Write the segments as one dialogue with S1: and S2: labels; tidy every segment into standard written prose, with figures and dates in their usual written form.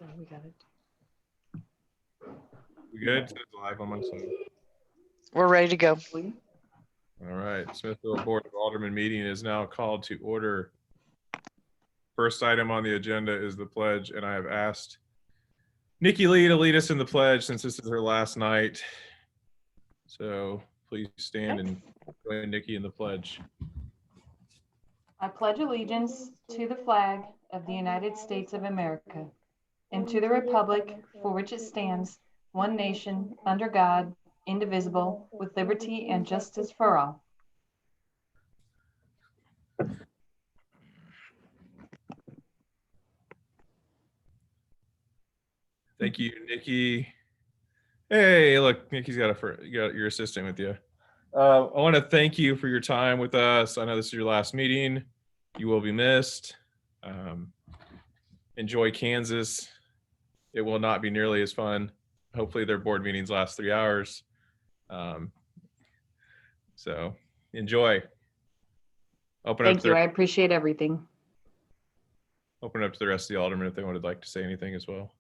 S1: So we got it.
S2: We good? It's live on my side.
S1: We're ready to go.
S2: All right. Smithville Board of Alderman meeting is now called to order. First item on the agenda is the pledge, and I have asked Nikki Lee to lead us in the pledge since this is her last night. So please stand and join Nikki in the pledge.
S3: I pledge allegiance to the flag of the United States of America and to the republic for which it stands, one nation, under God, indivisible, with liberty and justice for all.
S2: Thank you, Nikki. Hey, look, Nikki's got your assistant with you. I want to thank you for your time with us. I know this is your last meeting. You will be missed. Enjoy Kansas. It will not be nearly as fun. Hopefully their board meetings last 3 hours. So enjoy.
S3: Thank you. I appreciate everything.
S2: Open it up to the rest of the aldermen if they would like to say anything as well.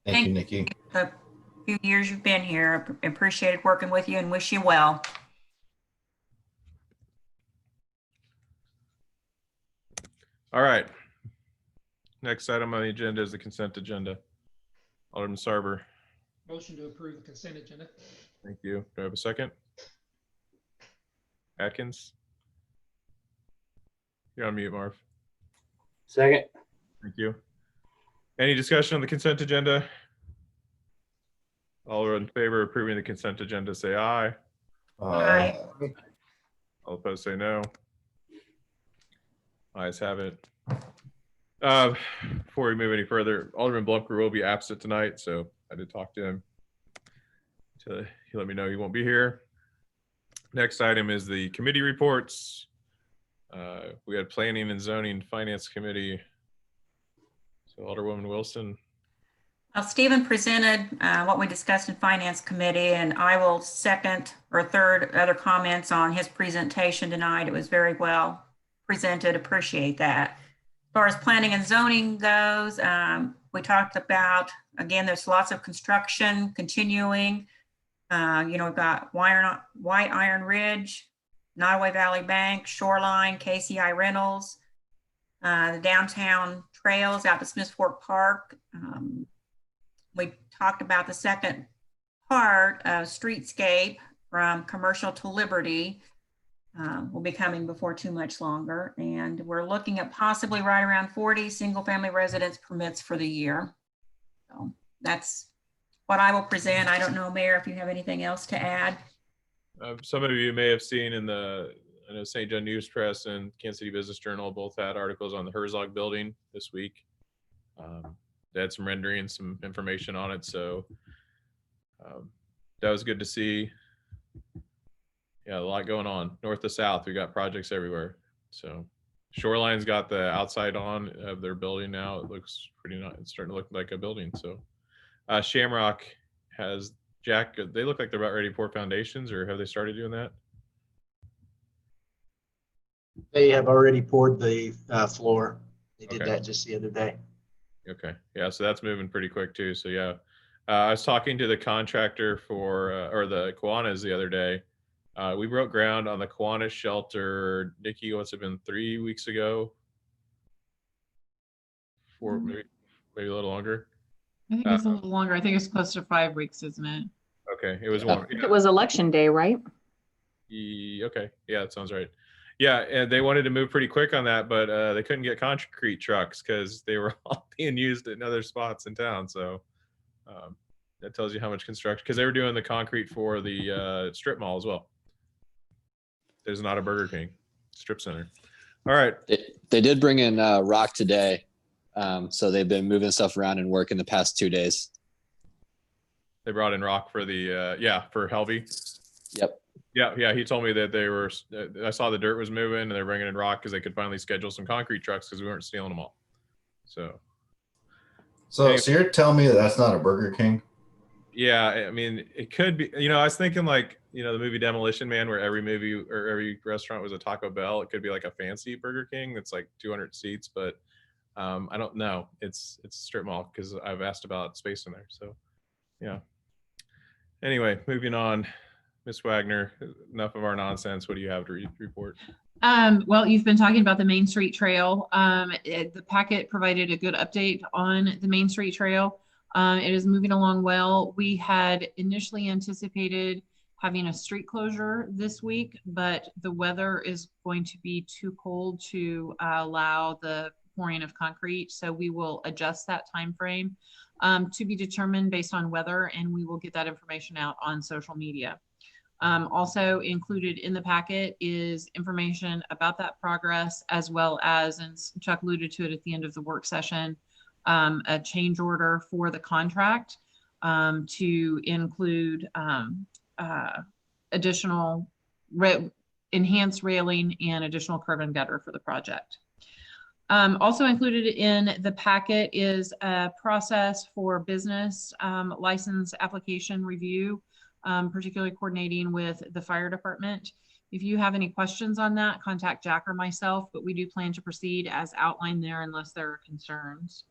S4: Thank you, Nikki.
S5: The few years you've been here, appreciated working with you and wish you well.
S2: All right. Next item on the agenda is the consent agenda. Alderman Sarber.
S6: Motion to approve the consent agenda.
S2: Thank you. Do I have a second? Atkins? You're on mute, Marv.
S4: Second.
S2: Thank you. Any discussion on the consent agenda? All in favor of approving the consent agenda, say aye.
S5: Aye.
S2: All opposed, say no. Ayes have it. Before we move any further, Alderman Blumker will be absent tonight, so I did talk to him. He let me know he won't be here. Next item is the committee reports. We had Planning and Zoning Finance Committee. So Alderwoman Wilson.
S5: Stephen presented what we discussed in Finance Committee, and I will second or third other comments on his presentation tonight. It was very well presented. Appreciate that. As far as planning and zoning goes, we talked about, again, there's lots of construction continuing. We've got White Iron Ridge, Nottoway Valley Bank, Shoreline, KCI Rentals, the downtown trails out to Smith Fork Park. We talked about the second part of streetscape from Commercial to Liberty will be coming before too much longer. And we're looking at possibly right around 40 single family residence permits for the year. So that's what I will present. I don't know, Mayor, if you have anything else to add.
S2: Some of you may have seen in the St. John News Press and Kansas City Business Journal both had articles on the Herzog building this week. They had some rendering, some information on it. So that was good to see. Yeah, a lot going on. North to south, we got projects everywhere. So Shoreline's got the outside on of their building now. It looks pretty nice. It's starting to look like a building. So Shamrock has, Jack, they look like they're about ready to pour foundations, or have they started doing that?
S7: They have already poured the floor. They did
S2: Okay.
S7: that just the other day.
S2: Okay. Yeah. So that's moving pretty quick too. So yeah, I was talking to the contractor for, or the Kiwanis the other day. We broke ground on the Kiwanis shelter. Nikki, what's it been, 3 weeks ago? Four, maybe a little longer.
S8: I think it's a little longer. I think it's close to 5 weeks, isn't it?
S2: Okay. It was
S4: Yeah.
S2: one.
S3: It was election day, right?
S2: Okay. Yeah, that sounds right. Yeah, and they wanted to move pretty quick on that, but they couldn't get concrete trucks because they were all being used in other spots in town. So that tells you how much construction, because they were doing the concrete for the strip mall as well. There's not a Burger King strip center. All right.
S4: They did bring in rock today. So they've been moving stuff around and working the past 2 days.
S2: They brought in rock for the, for Helvey.
S4: Yep.
S2: Yeah. He told me that they were, I saw the dirt was moving and they're bringing in rock because they could finally schedule some concrete trucks because we weren't stealing them all. So
S9: you're telling me that that's not a Burger King?
S2: Yeah, I mean, it could be, I was thinking like, the movie Demolition Man, where every movie or every restaurant was a Taco Bell. It could be like a fancy Burger King that's like 200 seats, but I don't know. It's a strip mall because I've asked about space in there. So yeah. Anyway, moving on. Ms. Wagner, enough of our nonsense. What do you have to report?
S8: Well, you've been talking about the Main Street Trail. The packet provided a good update on the Main Street Trail. It is moving along well. We had initially anticipated having a street closure this week, but the weather is going to be too cold to allow the pouring of concrete. So we will adjust that time frame to be determined based on weather, and we will get that information out on social media. Also included in the packet is information about that progress, as well as, and Chuck alluded to it at the end of the work session, a change order for the contract to include additional enhanced railing and additional curb and gutter for the project. Also included in the packet is a process for business license application review, particularly coordinating with the fire department. If you have any questions on that, contact Jack or myself, but we do plan to proceed as outlined there unless there are concerns.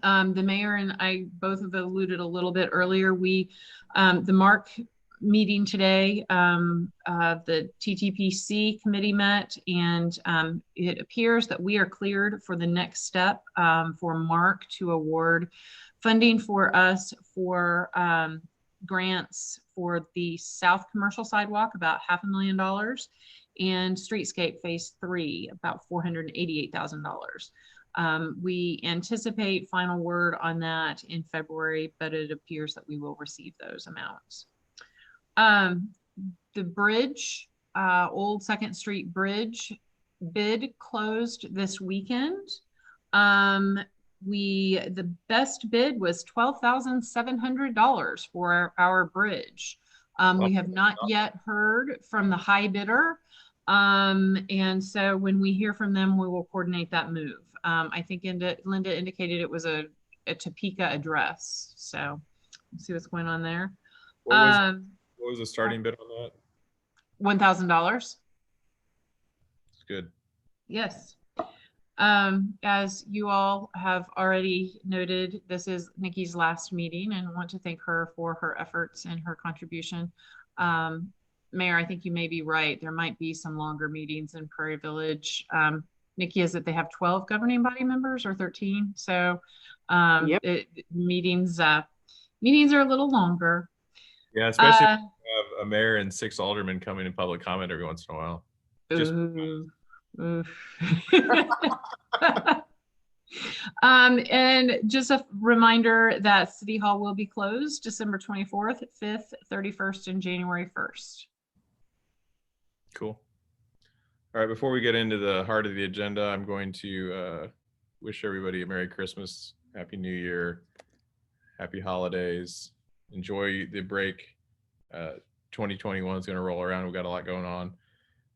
S8: The mayor and I both have alluded a little bit earlier. The MARC meeting today, the TTPC committee met, and it appears that we are cleared for the next step for MARC to award funding for us for grants for the South Commercial Sidewalk, about $500,000, and Streetscape Phase 3, about $488,000. We anticipate final word on that in February, but it appears that we will receive those amounts. The bridge, Old 2nd Street Bridge bid closed this weekend. The best bid was $12,700 for our bridge. We have not yet heard from the high bidder. And so when we hear from them, we will coordinate that move. I think Linda indicated it was a Topeka address. So let's see what's going on there.
S2: What was the starting bid on that?
S8: $1,000.
S2: It's good.
S8: Yes. As you all have already noted, this is Nikki's last meeting, and I want to thank her for her efforts and her contribution. Mayor, I think you may be right. There might be some longer meetings in Prairie Village. Nikki, is that they have 12 governing body members or 13? So
S1: Yep.
S8: Meetings are a little longer.
S2: Yeah, especially if you have a mayor and 6 aldermen coming in public comment every once in a while. Just
S8: and just a reminder that City Hall will be closed December 24th, 5th, 31st, and January 1st.
S2: cool. All right, before we get into the heart of the agenda, I'm going to wish everybody a Merry Christmas, Happy New Year, Happy Holidays. Enjoy the break. 2021 is going to roll around. We've got a lot going on.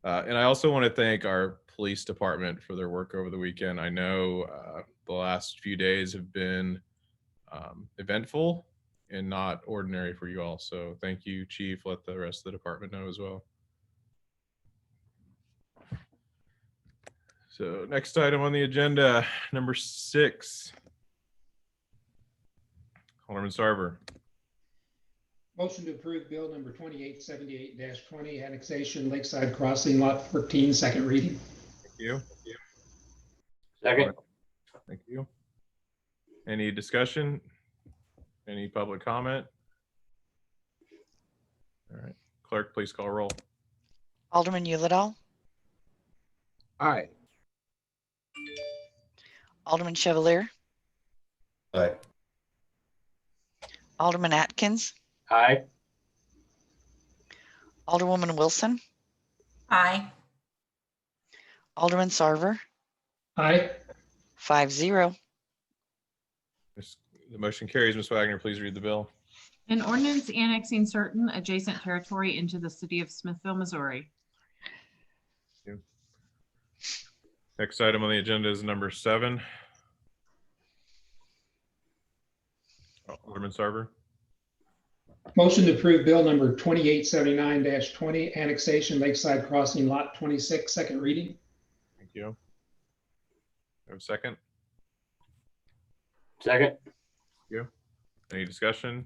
S2: And I also want to thank our police department for their work over the weekend. I know the last few days have been eventful and not ordinary for you all. So thank you, Chief. Let the rest of the department know as well. So next item on the agenda, number 6. Alderman Sarver.
S6: Motion to approve bill number 2878-20, annexation Lakeside Crossing Lot 14, second reading.
S2: Thank you.
S7: Second.
S2: Thank you. Any discussion? Any public comment? All right. Clerk, please call roll.
S1: Alderman Yulidol,
S7: Aye.
S1: Alderman Chevalier,
S9: Aye.
S1: Alderman Atkins,
S7: Aye.
S1: Alderwoman Wilson,
S5: Aye.
S1: Alderman Sarver,
S6: Aye.
S1: 5-0.
S2: The motion carries. Ms. Wagner, please read the bill.
S8: An ordinance annexing certain adjacent territory into the city of Smithville, Missouri.
S2: Next item on the agenda is number 7. Alderman Sarver.
S6: Motion to approve bill number 2879-20, annexation Lakeside Crossing Lot 26, second reading.
S2: Thank you. Have a second?
S10: Second.
S2: Any discussion?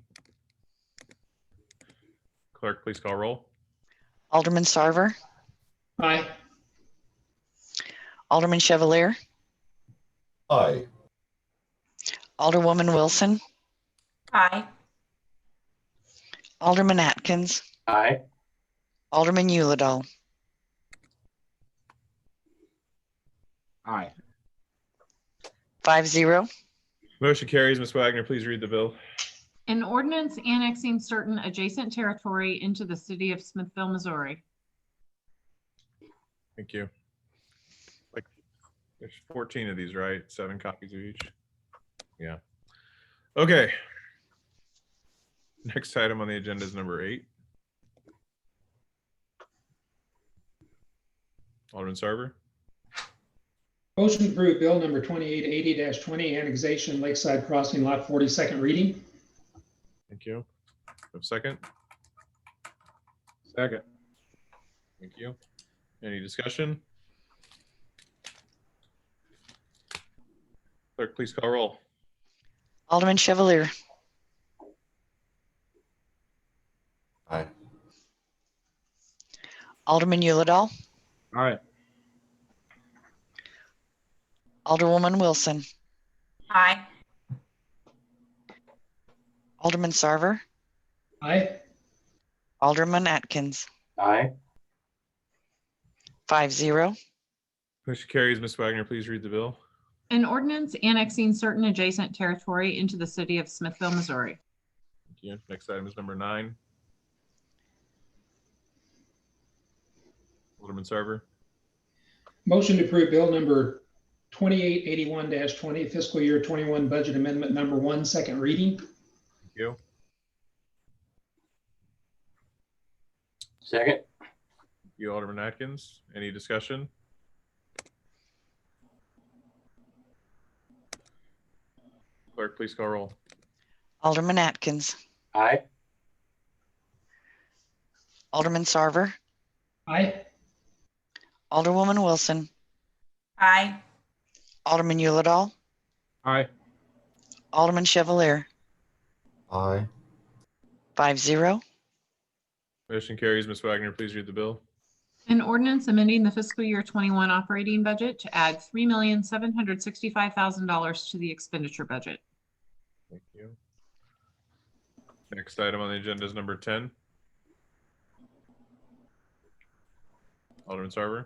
S2: Clerk, please call roll.
S1: Alderman Sarver,
S6: Aye.
S1: Alderman Chevalier,
S9: Aye.
S1: Alderwoman Wilson,
S5: Aye.
S1: Alderman Atkins,
S10: Aye.
S1: Alderman Uladall.
S10: Aye.
S1: 5-0.
S2: Motion carries. Ms. Wagner, please read the bill.
S8: An ordinance annexing certain adjacent territory into the city of Smithville, Missouri.
S2: Thank you. Like, there's 14 of these, right? 7 copies of each. Yeah. Okay. Next item on the agenda is number 8. Alderman Sarver.
S6: Motion to approve bill number 2880-20, annexation Lakeside Crossing Lot 40, second reading.
S2: Thank you. A second.
S10: Second.
S2: Thank you. Any discussion? Clerk, please call roll.
S1: Alderman Chevalier,
S9: Aye.
S1: Alderman Uladall,
S10: Aye.
S1: Alderwoman Wilson,
S5: Aye.
S1: Alderman Sarver,
S6: Aye.
S1: Alderman Atkins.
S10: Aye.
S1: 5-0.
S2: Motion carries. Ms. Wagner, please read the bill.
S8: An ordinance annexing certain adjacent territory into the city of Smithville, Missouri.
S2: Thank you. Next item is number 9. Alderman Sarver.
S6: Motion to approve bill number 2881-20, fiscal year 21 budget amendment number 1, second reading.
S2: Thank you.
S10: Second.
S2: Thank you, Alderman Atkins. Any discussion? Clerk, please call roll.
S1: Alderman Atkins,
S10: Aye.
S1: Alderman Sarver,
S6: Aye.
S1: Alderwoman Wilson,
S5: Aye.
S1: Alderman Uladall,
S10: Aye.
S1: Alderman Chevalier.
S9: Aye.
S1: 5-0.
S2: Motion carries. Ms. Wagner, please read the bill.
S8: An ordinance amending the fiscal year 21 operating budget to add $3,765,000 to the expenditure budget.
S2: Thank you. Next item on the agenda is number 10. Alderman Sarver.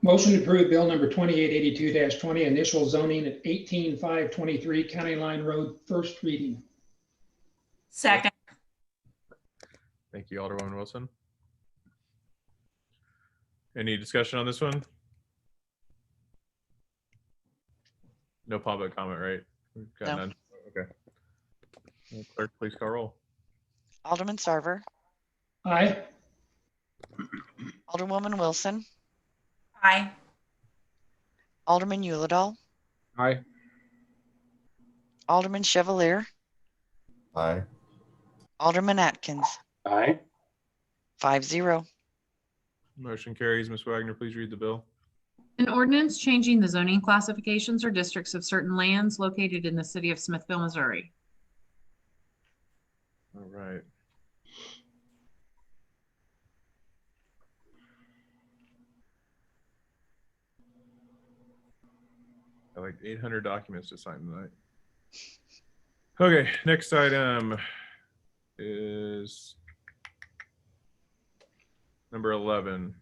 S6: Motion to approve bill number 2882-20, initial zoning at 18523 County Line Road, first reading.
S5: Second.
S2: Thank you, Alderwoman Wilson. Any discussion on this one? No public comment, right? We've got
S1: No.
S2: none. Okay. Clerk, please call roll.
S1: Alderman Sarver,
S6: Aye.
S1: Alderwoman Wilson,
S5: Aye.
S1: Alderman Uladall,
S10: Aye.
S1: Alderman Chevalier,
S9: Aye.
S1: Alderman Atkins.
S10: Aye.
S1: 5-0.
S2: Motion carries. Ms. Wagner, please read the bill.
S8: An ordinance changing the zoning classifications or districts of certain lands located in the city of Smithville, Missouri.
S2: All right. Got like 800 documents to sign tonight. Okay, next item is number 11.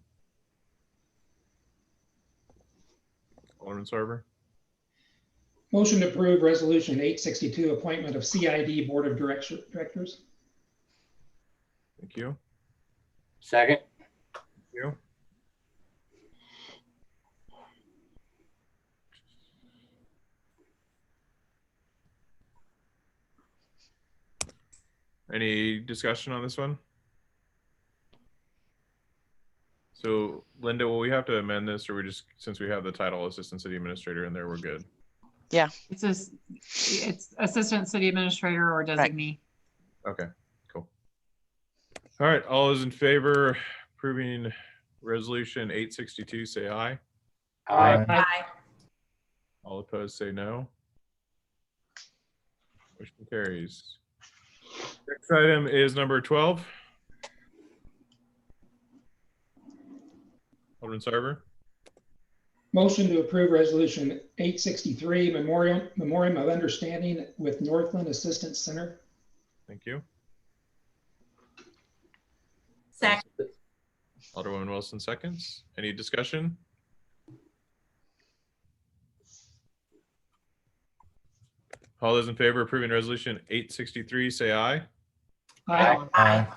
S2: Alderman Sarver.
S6: Motion to approve resolution 862, appointment of CID Board of Directors.
S2: Thank you.
S10: Second.
S2: Thank you. Any discussion on this one? So Linda, will we have to amend this, or we just, since we have the title Assistant City Administrator in there, we're good?
S8: It's assistant city administrator or designee.
S2: Okay, cool. All right, all those in favor approving resolution 862, say aye.
S10: Aye.
S5: Aye.
S2: All opposed, say no. Motion carries. Next item is number 12. Alderman Sarver.
S6: Motion to approve resolution 863, memoriam of understanding with Northland Assistance Center.
S2: Thank you.
S5: Second.
S2: Alderwoman Wilson seconds. Any discussion? All those in favor of approving resolution 863, say aye.
S6: Aye.
S9: Aye.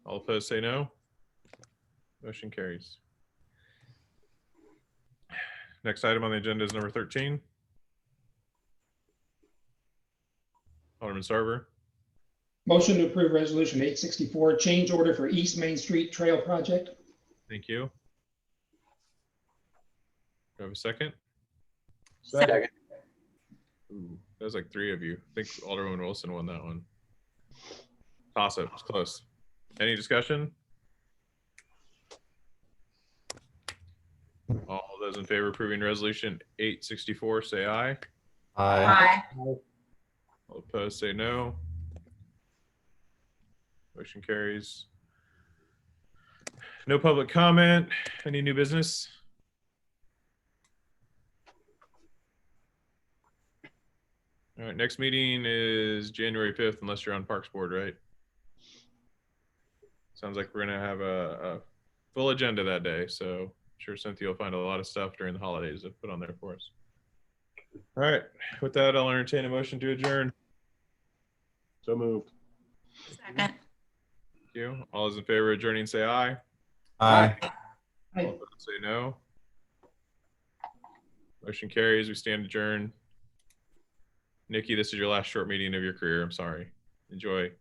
S2: All opposed, say no. Motion carries. Next item on the agenda is number 13. Alderman Sarver.
S6: Motion to approve resolution 864, change order for East Main Street Trail Project.
S2: Thank you. Do I have a second?
S10: Second.
S2: Ooh, that was like 3 of you. I think Alderman Wilson won that one. Toss up. It's close. Any discussion? All those in favor of approving resolution 864, say aye.
S9: Aye.
S5: Aye.
S2: All opposed, say no. Motion carries. No public comment. Any new business? All right, next meeting is January 5th, unless you're on Parks Board, right? Sounds like we're gonna have a full agenda that day, so I'm sure Cynthia will find a lot of stuff during the holidays to put on there for us. All right, with that, I'll entertain a motion to adjourn.
S10: So moved.
S5: Second.
S2: Thank you. All those in favor of adjourning, say aye.
S9: Aye.
S2: All opposed, say no. Motion carries. We stand adjourned. Nikki, this is your last short meeting of your career. I'm sorry. Enjoy.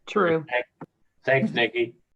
S3: True.
S10: Thanks, Nikki.